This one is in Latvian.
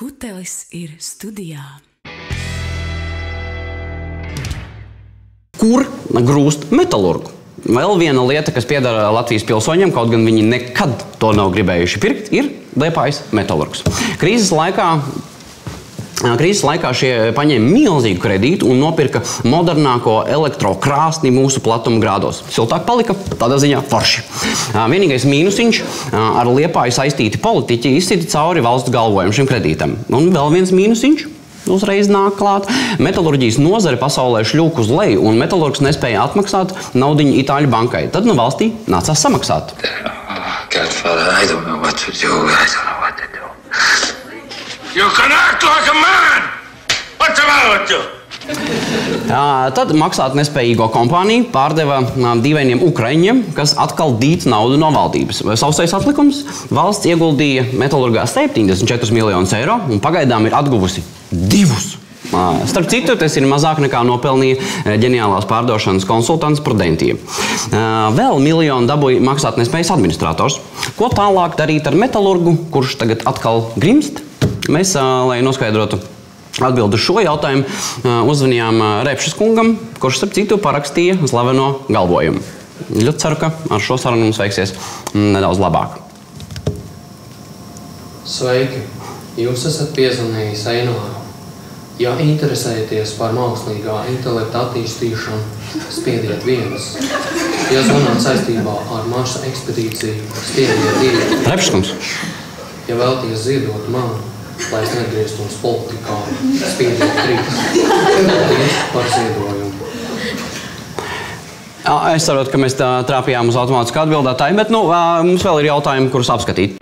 Skutelis ir studijā. Kur grūst metalurgu? Vēl viena lieta, kas piedara Latvijas pilsoņiem, kaut gan viņi nekad to nav gribējuši pirkt, ir Liepājas metalurgs. Krīzes laikā šie paņēma milzīgu kredītu un nopirka modernāko elektrokrāsni mūsu platuma grādos. Siltāk palika, tādā ziņā forši. Vienīgais mīnusiņš ar Liepāju saistīti politiķi izsita cauri valsts galvojumu šim kredītam. Un vēl viens mīnusiņš uzreiz nāk klāt. Metalurģijas nozare pasaulē šļūk uz leju, un metalurgs nespēja atmaksāt naudiņu Itāļu bankai. Tad nu valstī nācās samaksāt. Godfather, I don't know what to do. I don't know what to do. You can act like a man! What's the matter with you? Tad maksāt nespējīgo kompāniju pārdeva dīvainiem ukraiņiem, kas atkal dīt naudu no valdības. Sausais atlikums valsts ieguldīja metalurgā 74 miljonus eiro un pagaidām ir atguvusi 2. Starp citu, tas ir mazāk nekā nopelnīja ģeniālās pārdošanas konsultants Prudentie. Vēl 1 miljonu dabūja maksāt nespējas administrators. Ko tālāk darīt ar metalurgu, kurš tagad atkal grimst? Mēs, lai noskaidrotu atbildi uz šo jautājumu, uzvanījām Repšas kungam, kurš, starp citu, parakstīja slaveno galvojumu. Ļoti ceru, ka ar šo sarunu mums veiksies nedaudz labāk. Sveiki! Jūs esat piezvanījis Eināru. Ja interesēties par mākslīgā intelekta attīstīšanu, spiediet 1. Ja zvanāt saistībā ar Marsa ekspedīciju, spiediet 2. Repšas kungs. Ja vēlties ziedot man, lai es negrieztos politikā, spiediet 3. Paldies par ziedojumu. Es saprotu, ka mēs trāpījām uz automātisku atbildētāju, bet mums vēl ir jautājumi, kurus apskatīt.